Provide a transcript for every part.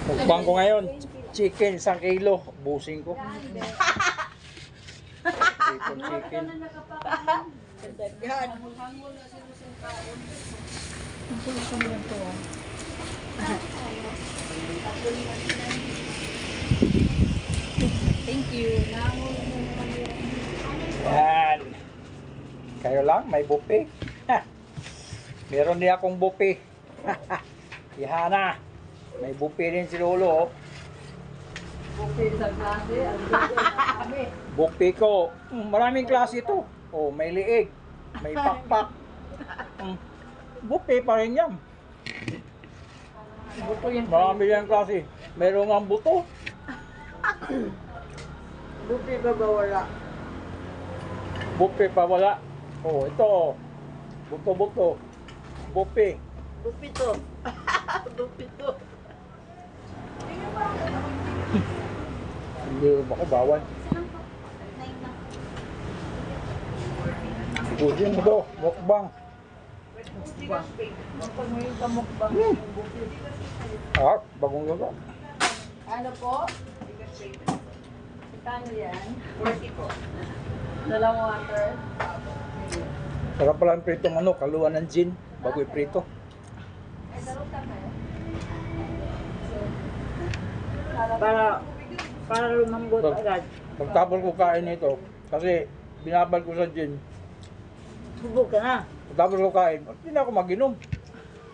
Mukbang ko ngayon. Chicken, 1 kilo. Busing ko. Chicken. Kadaghan. Thank you. Yan. Kayo lang, may buffet. Meron din akong buffet. Ihana. May buffet din si Lolo. Oh. Buffet sa klase. Buffet ko. Maraming klase ito. Oh, may liig. May pakpak. Buffet pa rin yan. Buto yan. Marami yan klase. Meron nga buto. Buffet ba wala? Buffet pa wala. Oh, ito. Buto-buto. Buffet. Buffet to. Buffet to. Hindi ba ako bawal? Pwede mo to. Mukbang. Pag-ngayon ka mukbang. Ah, bagong luto. Ano po? Kano yan? 40 po. Dalawang water. Sarap pala ang pritong ano, kaluan ng gin. Bago iprito. Para lumambot agad. Pagtapos ko kain nito, kasi binabal ko sa gin. Hubog ka na. Pagtapos ko kain, hindi na ako mag-inom.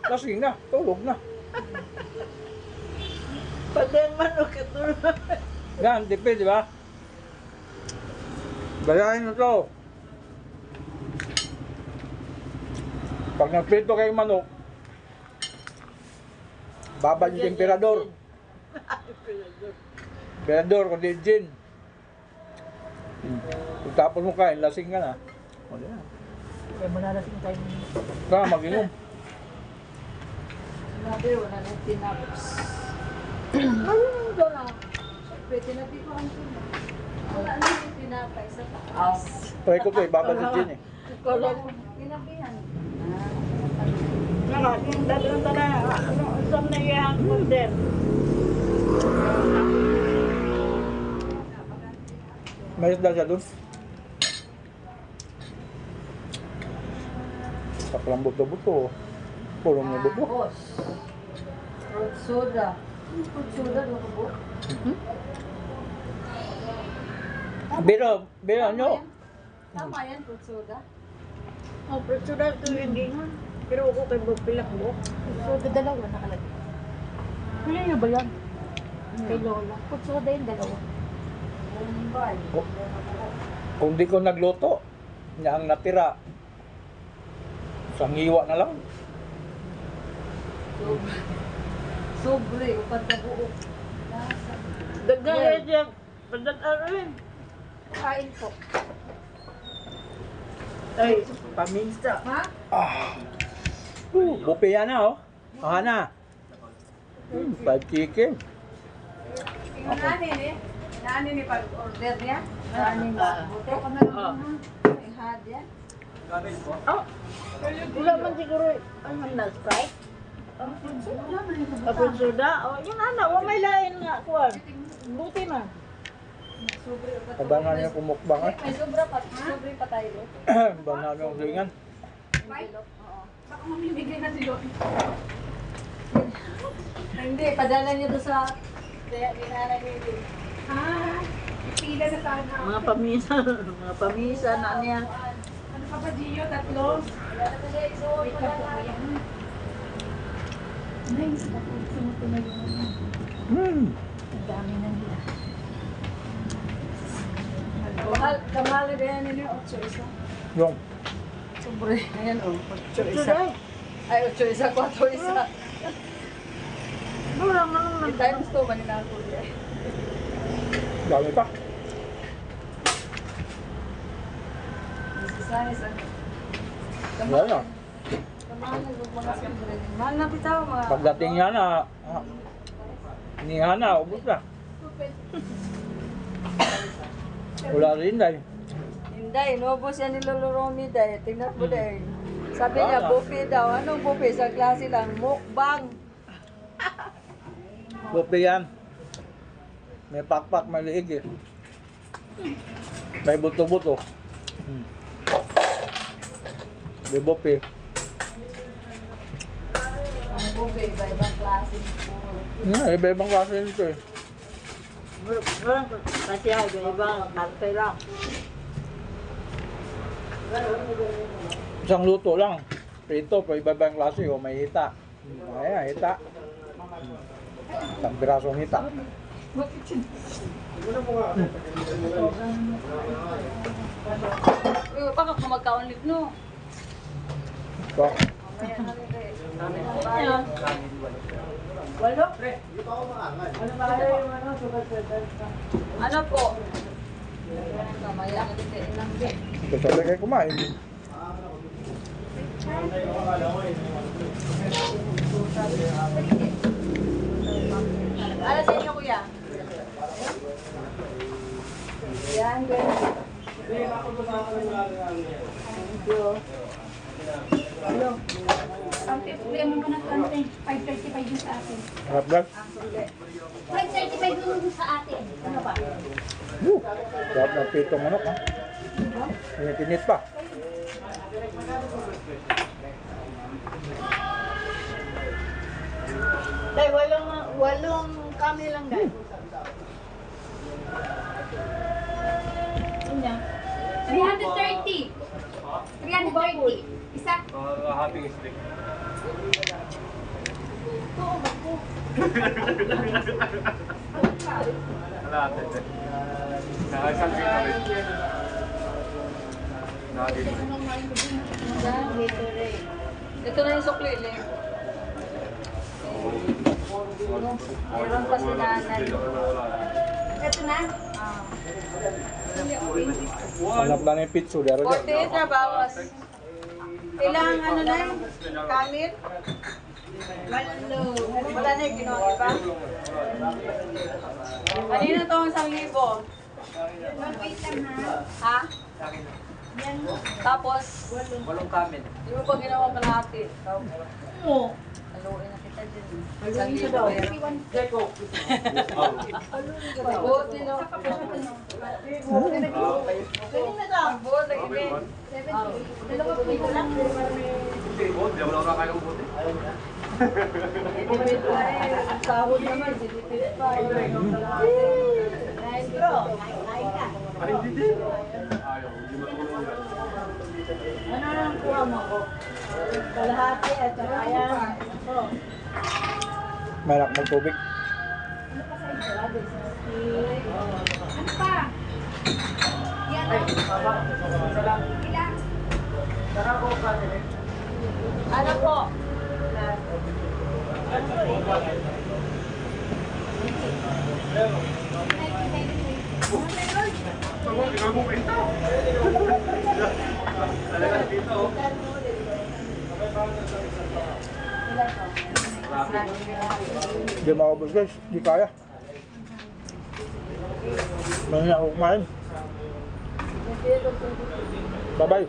Lasing na, tulog na. Pati ang manok ka tulog. Yan, tipid, di ba? Gayahin mo to. Pag nagprito kayo manok, babal yung temperador. Temperador, kundi gin. Pagtapos mo kain, lasing ka na. O, yan. Kaya malalasing tayo. Kaya mag-inom. Sinabi, wala na tinapos. Ayun doon na. Pwede na dito ang tinapos. Wala na yung tinapay sa taas. Try ko to eh, babal sa gin eh. Wala mo. Tinapihan. Dadang na. Ano, saan na yung order? May isda siya dun. Saklang buto-buto. Pulong na buto. Boss. Fruit soda. Fruit soda, doon ka po? Biro nyo. Tama yan, fruit soda. Oh, fruit soda ito hindi nga. Pero ako kay Bapilak mo. Fruit soda dalawa nakalagay. Pili niyo ba yan? Kay Lola. Fruit soda yung dalawa. Kung di ko nagluto, niya ang natira. Sangiwa na lang. Sobre, upad na buo. Dagdagan yan. Dagdagan rin. Kain po. Ay, paminsa. Ha? Buffet yan na oh. Aha na. Fried chicken. Yung nani ni pag-order niya? Nani ba? Buti ko na lang. Ihad yan. Oh, wala man siguro ang na Sprite. Apple soda? Oh, yun ana, wa may lain nga kuan. Buti man. Abangan niyo kumukbang eh. May sobra pa, sobre pa tayo. Abangan niyo ang lingan. Oo. Baka mamimigay na sila. Hindi, padala niyo doon sa ginanay niyo. Pila na sana. Mga pamisa na niya. Ano pa ba, Gio? Tatlo? Wala na ba siya, iso? Wala na. Ay, sumuto na yun. Ang dami na nila. Kamali ba yan ninyo? 8 isa? Yung. Sobre. Ayan o. 8 isa. Ay, 8 isa, 4 isa. Wala naman. Yung times 2 man nila ako. Dami pa. Isa. Wala na. Kamali, mga sobre. Mahal na bitaw mga. Pagdating niya na, ni Hana, ubos na. Wala rin dahil. Hindi, inubos yan ni Lolo Romy dahil. Tingnan mo dahil. Sabi niya, buffet daw. Anong buffet? Sa klase lang, mukbang. Bupi yan. May pakpak, may liig eh. May buto-buto. May bupi. Ang bubi, iba-ibang klase. Iba-ibang klase nito eh. Kasi iba-ibang karte lang. Isang luto lang. Prito, pa iba-ibang klase o may hita. Ayan, hita. Isang pirasong hita. Baka kumagka-unlit no. So, Walo? Ano po? Mamaya nalitiin lang din. ito sabi kayo kumain. Ano sa inyo kuya? Yan, ganyan. Thank you. Hello. Ang problema mo na 535 yung sa atin. Harap lang. 535 yung sa atin. Ano ba? Sarap ng pitong manok ha. Pinit pa. Dahil walong kami lang dahil. Ano yan? 330. 330. Isa. Happy steak. Wala ate. Nakasal ka kami. Ito na yung sukli, Ling. Meron pa si nanay. Ito na. Hanap lang yung pizza. Dara dyan. 48 na bawas. Ilang ano na yung kamil? Wala na yung ginawa, iba? Kanina to ang 1,000. Wait lang Ha? ha. Yan. Tapos, Walong kamin. di mo pa ginawa kalahati. Oo. Haluin na kita dyan. 1,000 daw. Buot nila. Kanina daw. Buot lagi din. 70. Dalawa po ito lang. Hindi, oh, di ako nakakain ng buti. Dilipit pa eh. Ang sahod naman, dilipit pa. Nice bro. Ay, hindi din. Ayaw, hindi matulungan yan. Ano nang kuha mo? Kalahati at saka yan. Ito. May anak ng tubig. Ano pa? Yan. Ilang? Ano po? Tingnan mo pinto. Talaga dito. Hindi makabos guys. Hindi kaya. May ako kumain. Bye-bye.